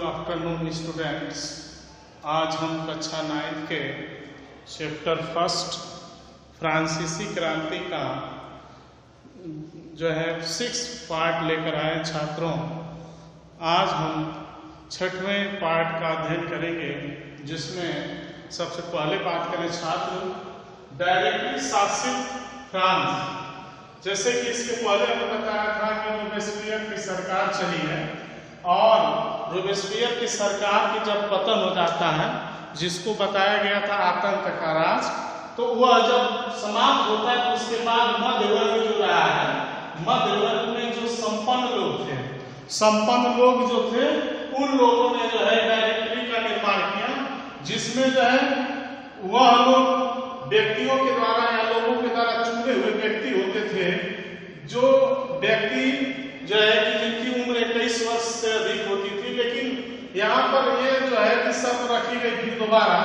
Good afternoon students. आज हम कक्षा 9 के चैप्टर फर्स्ट फ्रांसीसी क्रांति का जो है 6 पार्ट लेकर आए छात्रों। आज हम 6वें पार्ट का अध्ययन करेंगे, जिसमें सबसे पहले बात करें छात्र डायरेक्टली शासित फ्रांस। जैसे कि इसके पहले हमने बताया था कि रोबेस्पियर की सरकार चली है और रोबेस्पियर की सरकार की जब पतन हो जाता है, जिसको बताया गया था आतंक का राज, तो वह जब समाप्त होता है तो उसके बाद मध्य वर्ग जो रहा है, मध्य वर्ग में जो संपन्न लोग थे, संपन्न लोग जो थे, उन लोगों ने जो है डायरेक्टरी का निर्माण किया, जिसमें जो है वह लोग व्यक्तियों के द्वारा या लोगों के द्वारा चुने हुए व्यक्ति होते थे, जो व्यक्ति जो है कि जिनकी उम्र 21 वर्ष से अधिक होती थी। लेकिन यहाँ पर ये जो है कि शर्त रखी गई थी दोबारा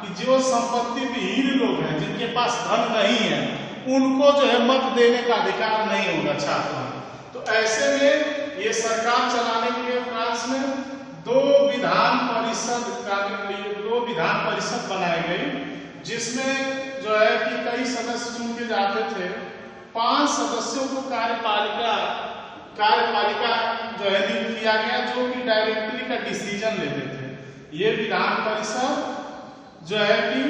कि जो संपत्ति विहीन लोग हैं, जिनके पास धन नहीं है, उनको जो है मत देने का अधिकार नहीं होगा छात्रों। तो ऐसे में ये सरकार चलाने के लिए फ्रांस में दो विधान परिषद बनाई गई, जिसमें जो है कि कई सदस्य चुन के जाते थे। 5 सदस्यों को कार्यपालिका जो है नियुक्त किया गया, जो कि डायरेक्टरी का डिसीजन लेते थे। ये विधान परिषद जो है कि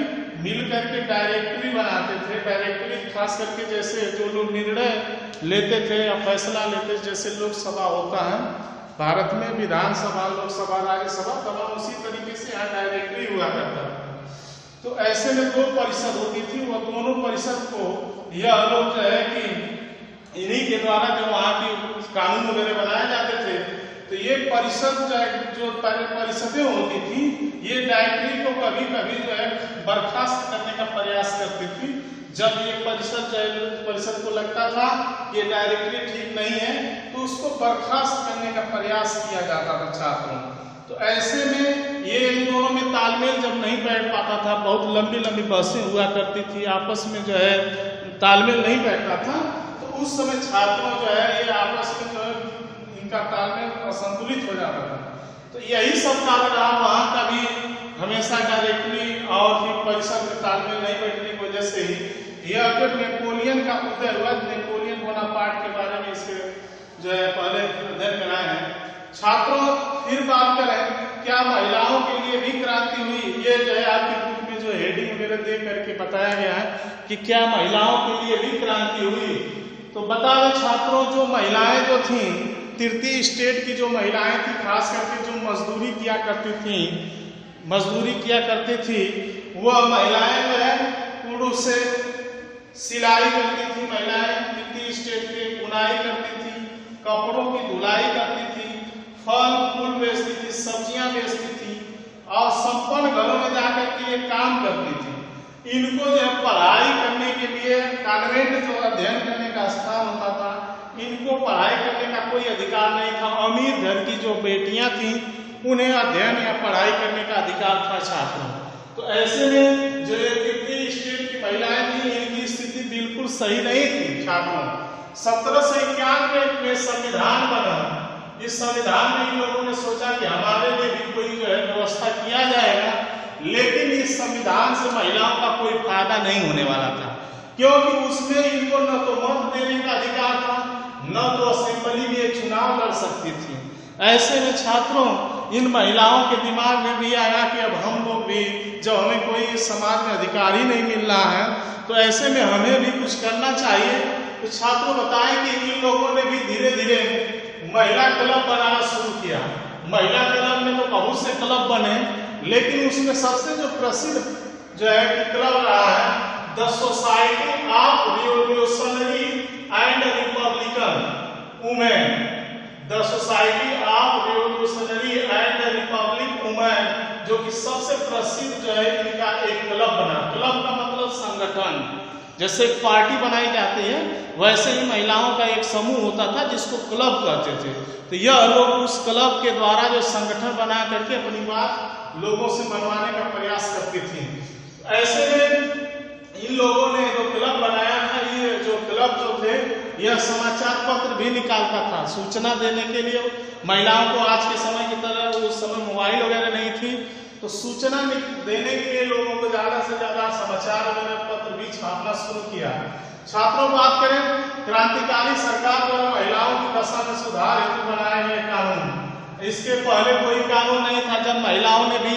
मिल करके डायरेक्टरी बनाते थे। डायरेक्टरी खास करके जैसे जो लोग निर्णय लेते थे या फैसला लेते थे, जैसे लोकसभा होता है भारत में, विधानसभा, लोकसभा, राज्यसभा, तमाम उसी तरीके से यहाँ डायरेक्टरी हुआ करता था। तो ऐसे में 2 परिषद होती थी। वह दोनों परिषद को यह लोग जो है कि इन्हीं के द्वारा जो वहाँ की कानून वगैरह बनाए जाते थे। तो ये परिषद जो पहले परिषदें होती थी, ये डायरेक्टरी को कभी कभी जो है बर्खास्त करने का प्रयास करती थी। जब ये परिषद को लगता था कि ये डायरेक्टरी ठीक नहीं है, तो उसको बर्खास्त करने का प्रयास किया जाता था छात्रों। तो ऐसे में ये इन दोनों में तालमेल जब नहीं बैठ पाता था, बहुत लंबी लंबी बहसें हुआ करती थी, आपस में जो है तालमेल नहीं बैठता था, तो उस समय छात्रों जो है ये आपस में जो है इनका तालमेल असंतुलित हो जाता था। तो यही सब कारण रहा वहाँ का भी हमेशा डायरेक्टरी और फिर परिषद में तालमेल नहीं बैठने की वजह से ही यह फिर नेपोलियन का उदय हुआ। नेपोलियन बोनापार्ट के बारे में इसके जो है पहले अध्ययन कराए हैं छात्रों। फिर बात करें क्या महिलाओं के लिए भी क्रांति हुई। ये जो है आपकी बुक में जो हेडिंग वगैरह दे करके बताया गया है कि क्या महिलाओं के लिए भी क्रांति हुई। तो बता दें छात्रों, जो महिलाएं जो थी, तृतीय स्टेट की जो महिलाएं थी, खास करके जो मजदूरी किया करती थी, वह महिलाएं जो है पुरुष से सिलाई करती थी, महिलाएं तृतीय स्टेट के बुनाई करती थी, कपड़ों की धुलाई करती थी, फल फूल बेचती थी, सब्जियां बेचती थी और संपन्न घरों में जाकर के ये काम करती थी। इनको जो है पढ़ाई करने के लिए कॉन्वेंट जो अध्ययन करने का स्थान होता था, इनको पढ़ाई करने का कोई अधिकार नहीं था। अमीर घर की जो बेटियां थी, उन्हें अध्ययन या पढ़ाई करने का अधिकार था छात्रों। तो ऐसे में जो तृतीय स्टेट की महिलाएं थी, इनकी स्थिति बिल्कुल सही नहीं थी छात्रों। 1791 में संविधान बना। इस संविधान में इन लोगों ने सोचा कि हमारे लिए भी कोई जो है व्यवस्था किया जाएगा, लेकिन इस संविधान से महिलाओं का कोई फायदा नहीं होने वाला था, क्योंकि उसमें इनको न तो मत देने का अधिकार था, न तो असेंबली में चुनाव लड़ सकती थी। ऐसे में छात्रों, इन महिलाओं के दिमाग में भी आया कि अब हम लोग भी, जब हमें कोई समाज में अधिकार ही नहीं मिल रहा है, तो ऐसे में हमें भी कुछ करना चाहिए। तो छात्रों बताएं कि इन लोगों ने भी धीरे धीरे महिला क्लब बनाना शुरू किया। महिला क्लब में तो बहुत से क्लब बने, लेकिन उसमें सबसे जो प्रसिद्ध जो है कि क्लब रहा है the society of revolutionary and Republican women. The society of revolutionary and Republic women, जो कि सबसे प्रसिद्ध जो है इनका एक क्लब बना। क्लब का मतलब संगठन। जैसे एक पार्टी बनाई जाती है, वैसे ही महिलाओं का एक समूह होता था जिसको क्लब कहते थे। तो यह लोग उस क्लब के द्वारा जो संगठन बना करके अपनी बात लोगों से मनवाने का प्रयास करती थी। ऐसे में इन लोगों ने जो क्लब बनाया था, ये जो क्लब जो थे यह समाचार पत्र भी निकालता था सूचना देने के लिए। महिलाओं को आज के समय की तरह उस समय मोबाइल वगैरह नहीं थी, तो सूचना देने के लिए लोगों को ज्यादा से ज्यादा समाचार वगैरह पत्र भी छापना शुरू किया। छात्रों बात करें, क्रांतिकारी सरकार द्वारा महिलाओं की दशा में सुधार हेतु बनाए गए कानून। इसके पहले कोई कानून नहीं था। जब महिलाओं ने भी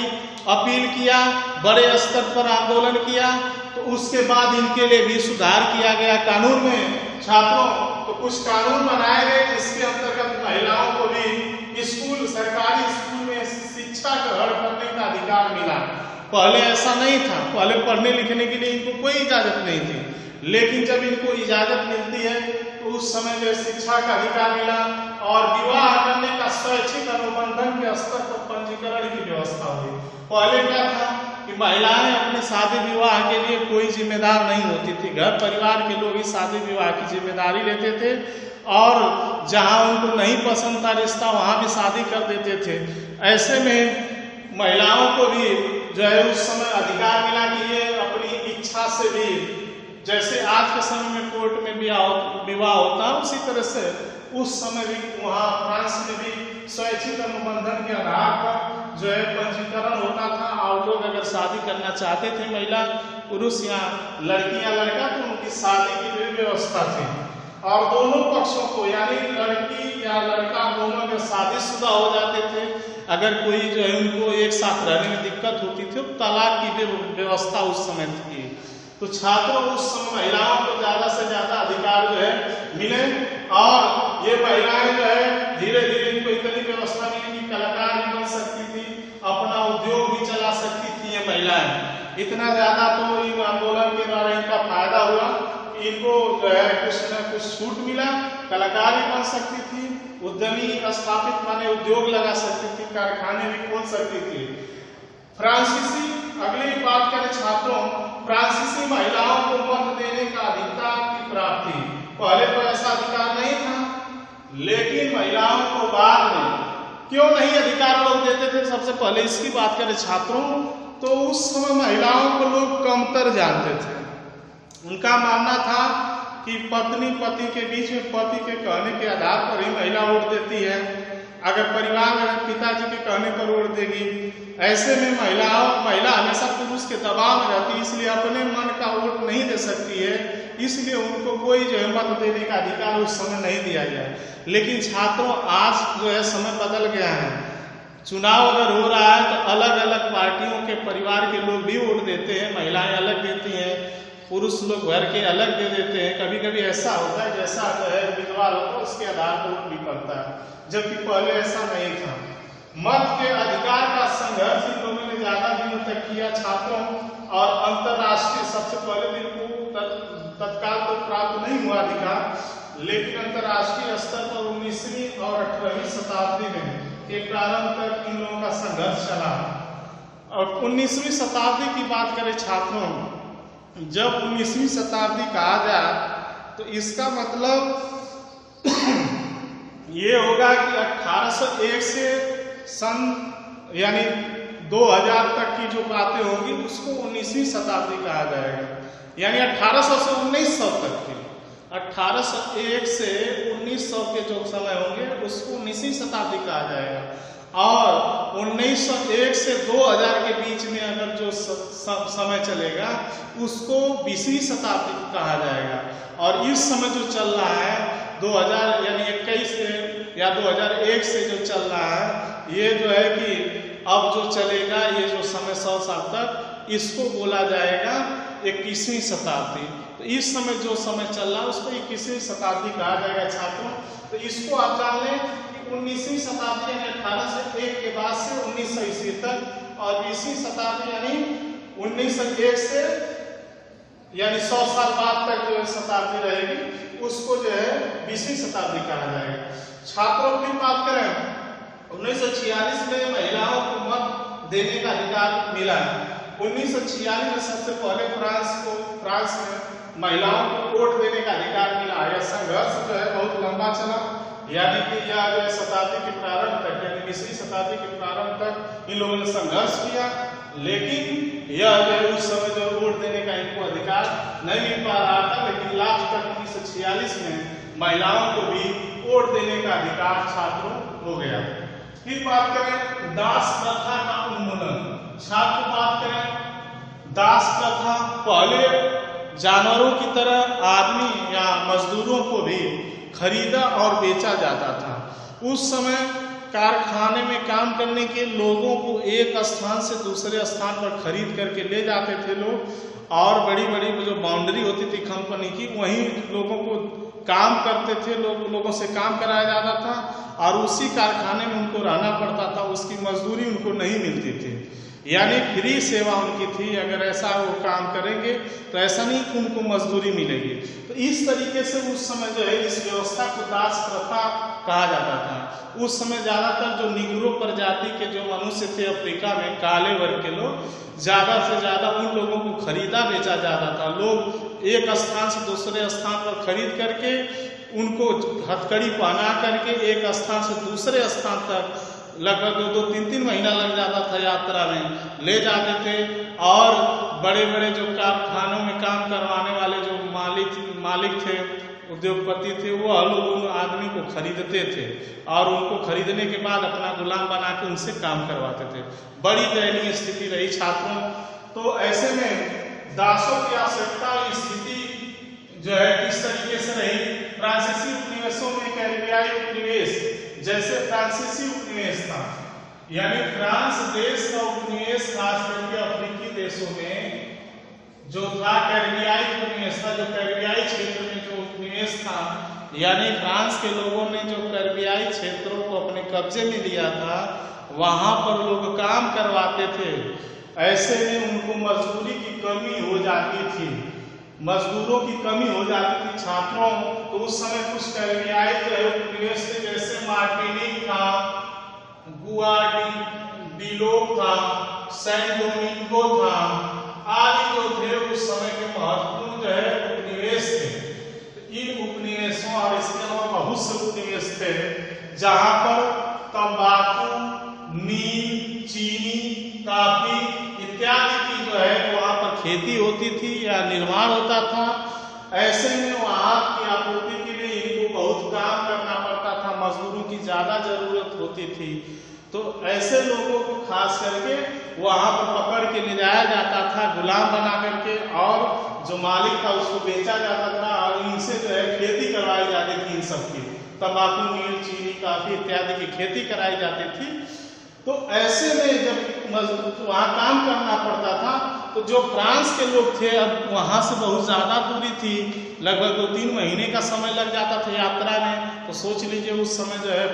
अपील किया, बड़े स्तर पर आंदोलन किया, तो उसके बाद इनके लिए भी सुधार किया गया कानून में। छात्रों तो कुछ कानून बनाए गए जिसके अंतर्गत महिलाओं को भी स्कूल, सरकारी स्कूल में शिक्षा ग्रहण करने का अधिकार मिला। पहले ऐसा नहीं था, पहले पढ़ने लिखने के लिए इनको कोई इजाजत नहीं थी, लेकिन जब इनको इजाजत मिलती है तो उस समय जो शिक्षा का अधिकार मिला और विवाह करने का स्वैच्छिक अनुबंधन के स्तर पर पंजीकरण की व्यवस्था हुई। पहले क्या था कि महिलाएं अपने शादी विवाह के लिए कोई जिम्मेदार नहीं होती थी, घर परिवार के लोग ही शादी विवाह की जिम्मेदारी लेते थे और जहां उनको नहीं पसंद था रिश्ता वहां भी शादी कर देते थे। ऐसे में महिलाओं को भी जो है उस समय अधिकार मिला कि ये अपनी इच्छा से भी, जैसे आज के समय में कोर्ट में विवाह होता है उसी तरह से उस समय भी वहाँ फ्रांस में भी स्वैच्छिक अनुबंधन के आधार पर जो है पंजीकरण होता था और लोग अगर शादी करना चाहते थे, महिला पुरुष या लड़की या लड़का, तो उनकी शादी की भी व्यवस्था थी। और दोनों पक्षों को यानी लड़की या लड़का दोनों अगर शादीशुदा हो जाते थे, अगर कोई जो है उनको एक साथ रहने में दिक्कत होती थी, तो तलाक की व्यवस्था उस समय थी। तो छात्रों उस समय महिलाओं को ज्यादा से ज्यादा अधिकार जो है मिले और ये महिलाएं जो है धीरे धीरे इनको इतनी व्यवस्था मिली कि कलाकार भी बन सकती थी, अपना उद्योग भी चला सकती थी ये महिलाएं। इतना ज्यादा तो इन आंदोलन के द्वारा इनका फायदा हुआ, इनको जो है कुछ न कुछ छूट मिला, कलाकार भी बन सकती थी, उद्यमी स्थापित माने उद्योग लगा सकती थी, कारखाने भी खोल सकती थी। फ्रांसीसी, अगली बात करें छात्रों, फ्रांसीसी महिलाओं को मत देने का अधिकार की प्राप्ति। पहले तो ऐसा अधिकार नहीं था, लेकिन महिलाओं को बाद में क्यों नहीं अधिकार लोग देते थे। सबसे पहले इसकी बात करें छात्रों, तो उस समय महिलाओं को लोग कमतर जानते थे। उनका मानना था कि पत्नी पति के बीच में पति के कहने के आधार पर ही महिला वोट देती है, अगर परिवार में पिताजी के कहने पर वोट देगी। ऐसे में महिला हमेशा पुरुष के दबाव में रहती है, इसलिए अपने मन का वोट नहीं दे सकती है, इसलिए उनको कोई जो है मत देने का अधिकार उस समय नहीं दिया गया। लेकिन छात्रों आज जो है समय बदल गया है, चुनाव अगर हो रहा है तो अलग अलग पार्टियों के परिवार के लोग भी वोट देते हैं, महिलाएं अलग देती हैं, पुरुष लोग घर के अलग दे देते हैं। कभी कभी ऐसा होता है जैसा जो है उम्मीदवार होता है उसके आधार पर वोट भी पड़ता है, जबकि पहले ऐसा नहीं था। मत के अधिकार का संघर्ष इन लोगों ने ज्यादा दिनों तक किया छात्रों, और अंतरराष्ट्रीय सबसे पहले दिन को तत्काल तो प्राप्त नहीं हुआ अधिकार, लेकिन अंतरराष्ट्रीय स्तर पर 19वीं और 18वीं शताब्दी में के प्रारंभ तक इन लोगों का संघर्ष चला। और 19वीं शताब्दी की बात करें छात्रों, जब 19वीं शताब्दी कहा जाए तो इसका मतलब ये होगा कि 1801 से सन यानी 2000 तक की जो बातें होंगी उसको 19वीं शताब्दी कहा जाएगा। यानी 1800 से 1900 तक की, 1801 से 1900 के जो समय होंगे उसको 19वीं शताब्दी कहा जाएगा। और 1901 से 2000 के बीच में अगर जो समय चलेगा उसको 20वीं शताब्दी कहा जाएगा। और इस समय जो चल रहा है 2000 यानी 21 से या 2001 से जो चल रहा है, ये जो है कि अब जो चलेगा ये जो समय 100 साल तक, इसको बोला जाएगा 21वीं शताब्दी। तो इस समय जो समय चल रहा है उसको 21वीं शताब्दी कहा जाएगा छात्रों। तो इसको आप जान लें कि 19वीं शताब्दी यानी 1801 के बाद से 1900 ईस्वी तक, और 20वीं शताब्दी यानी 1901 से यानी 100 साल बाद तक जो शताब्दी रहेगी उसको जो है 20वीं शताब्दी कहा जाएगा। छात्रों की बात करें 1946 में महिलाओं को मत देने का अधिकार मिला है। 1946 में सबसे पहले फ्रांस में महिलाओं को वोट देने का अधिकार मिला। यह संघर्ष जो है बहुत लंबा चला, यानी कि यह जो शताब्दी के प्रारंभ तक यानी 20वीं शताब्दी के प्रारंभ तक इन लोगों ने संघर्ष किया, लेकिन यह जो उस समय जो वोट देने का इनको अधिकार नहीं मिल पा रहा था। लेकिन लास्ट तक 1946 में महिलाओं को भी वोट देने का अधिकार छात्रों हो गया। फिर बात करें दास प्रथा का उन्मूलन। छात्र बात करें दास प्रथा, पहले जानवरों की तरह आदमी या मजदूरों को भी खरीदा और बेचा जाता था। उस समय कारखाने में काम करने के लोगों को एक स्थान से दूसरे स्थान पर खरीद करके ले जाते थे लोग, और बड़ी बड़ी जो बाउंड्री होती थी कंपनी की, वहीं लोगों को काम करते थे, लोगों से काम कराया जाता था और उसी कारखाने में उनको रहना पड़ता था, उसकी मजदूरी उनको नहीं मिलती थी, यानी फ्री सेवा उनकी थी। अगर ऐसा वो काम करेंगे तो ऐसा नहीं कि उनको मजदूरी मिलेगी। तो इस तरीके से उस समय जो है इस व्यवस्था को दास प्रथा कहा जाता था। उस समय ज़्यादातर जो निग्रो प्रजाति के जो मनुष्य थे अफ्रीका में, काले वर्ग के लोग, ज़्यादा से ज़्यादा उन लोगों को खरीदा बेचा जाता था। लोग एक स्थान से दूसरे स्थान पर खरीद करके उनको हथकड़ी पहना करके एक स्थान से दूसरे स्थान तक लगभग 2-3 महीना लग जाता था यात्रा में, ले जाते थे। और बड़े बड़े जो कारखानों में काम करवाने वाले जो मालिक थे, उद्योगपति थे, वो उन आदमी को खरीदते थे और उनको खरीदने के बाद अपना गुलाम बना के उनसे काम करवाते थे। बड़ी दयनीय स्थिति रही छात्रों। तो ऐसे में दासों की आवश्यकता स्थिति जो है किस तरीके से रही। फ्रांसीसी उपनिवेशों में कैरिबियाई उपनिवेश, जैसे फ्रांसीसी उपनिवेश था, यानी फ्रांस देश का उपनिवेश खास करके अफ्रीकी देशों में जो था कैरिबियाई उपनिवेश था, जो कैरिबियाई क्षेत्र में जो उपनिवेश था, यानी फ्रांस के लोगों ने जो कैरिबियाई क्षेत्रों को अपने कब्जे में लिया था, वहां पर लोग काम करवाते थे। ऐसे में उनको मजदूरी की कमी हो जाती थी, मजदूरों की कमी हो जाती थी छात्रों। तो उस समय कुछ कैरिबियाई उपनिवेश थे, जैसे मार्टिनिक था, गुआडेलूप था, सैन डोमिंगो था, आदि जो थे उस समय के महत्वपूर्ण जो है उपनिवेश थे। तो इन उपनिवेशों और इसके अलावा बहुत से उपनिवेश थे जहां पर तंबाकू, नीम, चीनी, कॉफी इत्यादि की जो है वहां पर खेती होती थी या निर्माण होता था। ऐसे में वहां की आपूर्ति के लिए इनको बहुत काम करना पड़ता था, मजदूरों की ज्यादा जरूरत होती थी। तो ऐसे लोगों को खास करके वहां पर पकड़ के ले जाया जाता था गुलाम बना करके, और जो मालिक था उसको बेचा जाता था और इनसे जो है खेती करवाई जाती थी। इन सब की तंबाकू, नील, चीनी, कॉफी इत्यादि की खेती कराई जाती थी। तो ऐसे में जब वहाँ काम करना पड़ता था, तो जो फ्रांस के लोग थे, अब वहाँ से बहुत ज़्यादा दूरी थी, लगभग 2-3 महीने का समय लग जाता था यात्रा में। तो सोच लीजिए उस समय जो है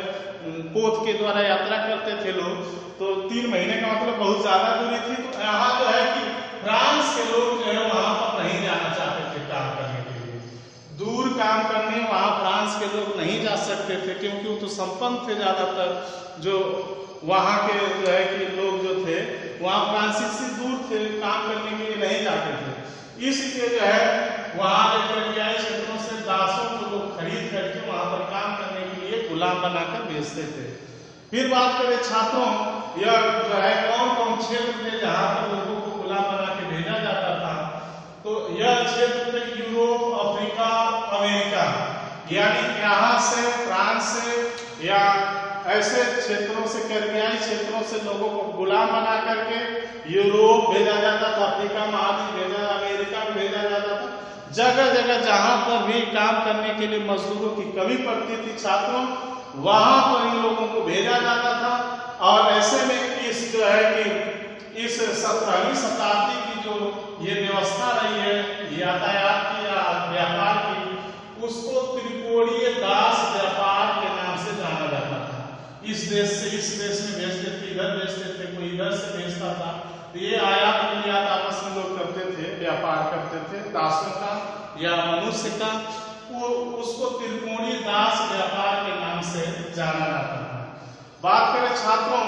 पोत के द्वारा यात्रा करते थे लोग, तो 3 महीने का मतलब बहुत ज़्यादा दूरी थी। तो यहाँ जो है कि फ्रांस के लोग जो है वहाँ पर नहीं जाना चाहते थे काम करने के लिए, दूर काम करने वहाँ फ्रांस के लोग नहीं जा सकते थे, क्योंकि वो तो संपन्न थे ज़्यादातर। जो वहाँ के जो है कि लोग जो थे वहाँ फ्रांसीसी दूर थे, काम करने के लिए नहीं जाते थे। इसलिए जो है वहाँ कैरिबियाई क्षेत्रों से दासों को लोग खरीद करके वहाँ पर काम करने के लिए गुलाम बनाकर बेचते थे। फिर बात करें छात्रों, यह जो है कौन कौन क्षेत्र थे जहाँ पर लोगों को गुलाम बना के भेजा जाता था। तो यह क्षेत्र थे यूरोप, अफ्रीका, अमेरिका, यानी यहाँ से फ्रांस से या ऐसे क्षेत्रों से, कैरिबियाई क्षेत्रों से लोगों को गुलाम बना करके यूरोप भेजा जाता था, अफ्रीका महाद्वीप भेजा, अमेरिका में भेजा जाता था। जगह जगह जहां पर भी काम करने के लिए मजदूरों की कमी पड़ती थी छात्रों, वहां पर इन लोगों को भेजा जाता था। और ऐसे में इस जो है कि इस 17वीं शताब्दी की जो ये व्यवस्था रही है यातायात की या व्यापार की, उसको त्रिकोणीय दास व्यापार के नाम से जाना जाता था। इस देश से इस देश में भेजते थे, इधर भेजते थे, कोई इधर से भेजता था। तो ये आयात निर्यात आपस में लोग करते थे, व्यापार करते थे दासों का या मनुष्य का, वो उसको त्रिकोणीय दास व्यापार के नाम से जाना जाता था। बात करें छात्रों,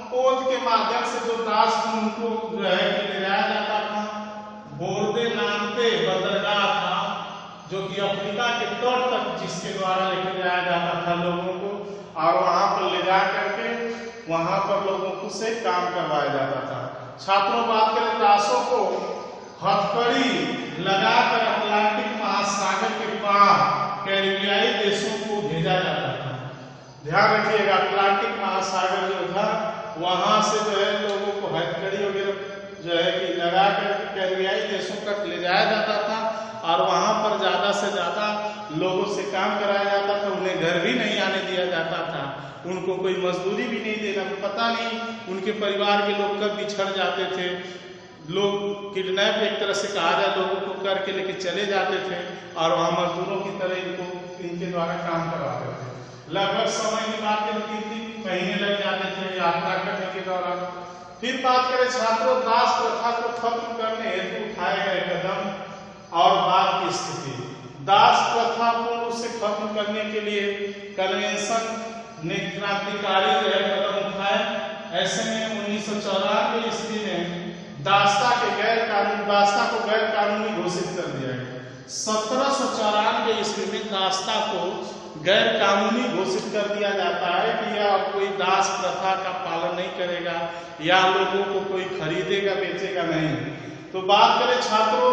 पोत के माध्यम से जो दास उनको जो है कि ले जाया जाता था, बोर्दे नामते बंदरगाह था जो कि अफ्रीका के तट तक जिसके द्वारा लेके जाया जाता था लोगों को, और वहां पर ले जा करके वहां पर लोगों को से काम करवाया जाता था। छात्रों बात करें दासों को हथकड़ी लगाकर अटलांटिक महासागर के पार कैरिबियाई देशों को भेजा जाता था। ध्यान रखिएगा, अटलांटिक महासागर जो था वहां से जो है लोगों को हथकड़ी वगैरह जो है कि लगा करके कैरिबियाई देशों तक ले जाया जाता था और वहां पर ज्यादा से ज्यादा लोगों से काम कराया जाता था। उन्हें घर भी नहीं आने दिया जाता था, उनको कोई मजदूरी भी नहीं देना। पता नहीं उनके परिवार के लोग कब बिछड़ जाते थे। लोग किडनैप एक तरह से कहा जाए लोगों को करके लेके चले जाते थे और वहाँ मजदूरों की तरह इनके द्वारा काम करवाते थे। लगभग समय निकाल के 3-3 महीने लग जाते थे यात्रा करने के दौरान। फिर बात करें छात्रों, दास प्रथा को खत्म करने हेतु उठाए गए कदम और बाद की स्थिति। दास प्रथा को उसे खत्म करने के लिए कन्वेंशन ने क्रांतिकारी जो है कदम उठाए। ऐसे में 1994 ईस्वी में दास्ता को गैर कानूनी घोषित कर दिया गया। 1794 ईस्वी में दास्ता को गैर कानूनी घोषित कर दिया जाता है कि यह कोई दास प्रथा का पालन नहीं करेगा या लोगों को कोई खरीदेगा बेचेगा नहीं। तो बात करें छात्रों,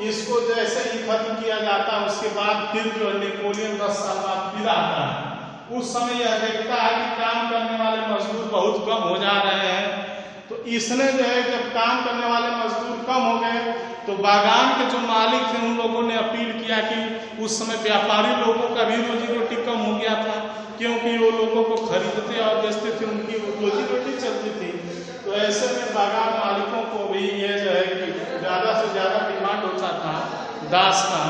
इसको जैसे ही खत्म किया जाता है उसके बाद फिर जो नेपोलियन 10 साल बाद फिर आता है। उस समय यह देखता है कि काम करने वाले मजदूर बहुत कम हो जा रहे हैं। तो इसने जो है जब काम करने वाले मजदूर कम हो गए तो बागान के जो मालिक थे उन लोगों ने अपील किया कि उस समय व्यापारी लोगों का भी रोजी रोटी कम हो गया था, क्योंकि वो लोगों को खरीदते और बेचते थे, उनकी रोजी रोटी चलती थी। तो ऐसे में बागान मालिकों को भी ये जो है कि ज़्यादा से ज़्यादा डिमांड होता था दास का।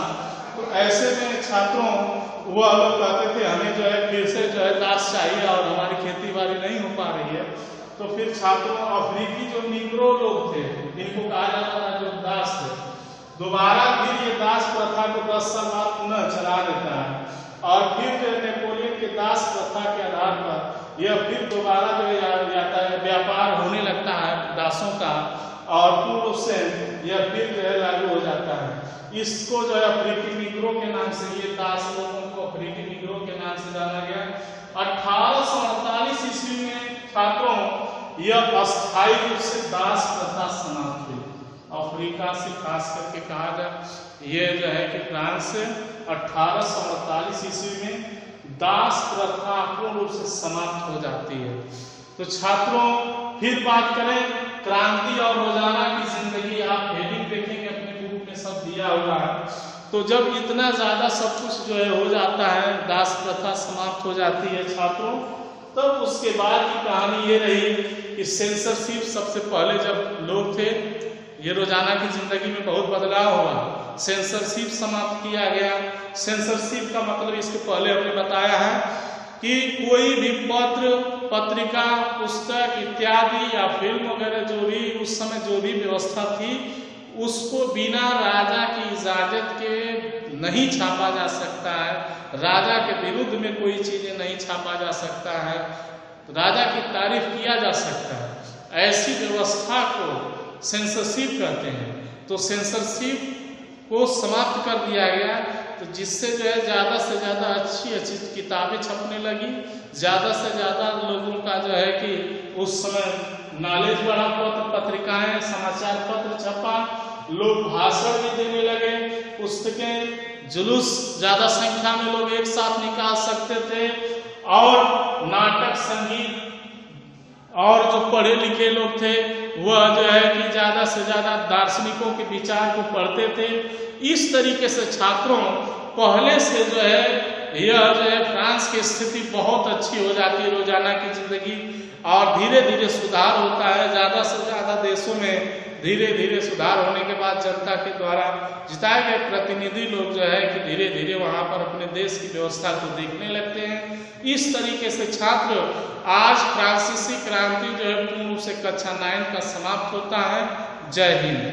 तो ऐसे में छात्रों वह लोग कहते थे हमें जो है फिर से जो है दास चाहिए और हमारी खेती बाड़ी नहीं हो पा रही है। तो फिर छात्रों अफ्रीकी जो निग्रो लोग थे इनको कहा जाता था जो दास थे, दोबारा फिर ये दास प्रथा को 10 साल बाद पुनः चला देता है और फिर जो नेपोलियन के दास प्रथा के आधार पर यह फिर दोबारा जो व्यापार होने लगता है दासों का और पूर्ण रूप से यह फिर जो है लागू हो जाता है। इसको जो है अफ्रीकी निग्रो के नाम से, ये दास लोगों को अफ्रीकी निग्रो के नाम से जाना गया। 1848 ईस्वी में छात्रों यह अस्थायी रूप से दास प्रथा समाप्त हुई। अफ्रीका से खास करके कहा जाए ये जो है कि फ्रांस से 1848 ईस्वी में दास प्रथा पूर्ण रूप से समाप्त हो जाती है। तो छात्रों फिर बात करें क्रांति और रोजाना की जिंदगी, आप हेडिंग देखेंगे अपने बुक में सब दिया हुआ है। तो जब इतना ज्यादा सब कुछ जो है हो जाता है, दास प्रथा समाप्त हो जाती है छात्रों, तब उसके बाद की कहानी ये रही कि सेंसरशिप सबसे पहले जब लोग थे, ये रोजाना की जिंदगी में बहुत बदलाव हुआ। सेंसरशिप समाप्त किया गया। सेंसरशिप का मतलब इसके पहले हमने बताया है कि कोई भी पत्र, पत्रिका, पुस्तक इत्यादि या फिल्म वगैरह जो भी उस समय जो भी व्यवस्था थी उसको बिना राजा की इजाजत के नहीं छापा जा सकता है। राजा के विरुद्ध में कोई चीजें नहीं छापा जा सकता है, राजा की तारीफ किया जा सकता है। ऐसी व्यवस्था को सेंसरशिप कहते हैं। तो सेंसरशिप को समाप्त कर दिया गया, तो जिससे जो है ज़्यादा से ज़्यादा अच्छी किताबें छपने लगी, ज़्यादा से ज़्यादा लोगों का जो है कि उस समय नॉलेज बढ़ा, पत्रिकाएं, समाचार पत्र छपा, लोग भाषण भी देने लगे, पुस्तकें, जुलूस ज़्यादा संख्या में लोग एक साथ निकाल सकते थे और नाटक, संगीत और जो पढ़े लिखे लोग थे वह जो है कि ज़्यादा से ज़्यादा दार्शनिकों के विचार को पढ़ते थे। इस तरीके से छात्रों पहले से जो है यह जो है फ्रांस की स्थिति बहुत अच्छी हो जाती है रोजाना की जिंदगी, और धीरे धीरे सुधार होता है। ज़्यादा से ज़्यादा देशों में धीरे धीरे सुधार होने के बाद जनता के द्वारा जिताए गए प्रतिनिधि लोग जो है कि धीरे धीरे वहाँ पर अपने देश की व्यवस्था को देखने लगते हैं। इस तरीके से छात्र आज फ्रांसीसी क्रांति जो है पूर्ण रूप से कक्षा 9 का समाप्त होता है। जय हिंद।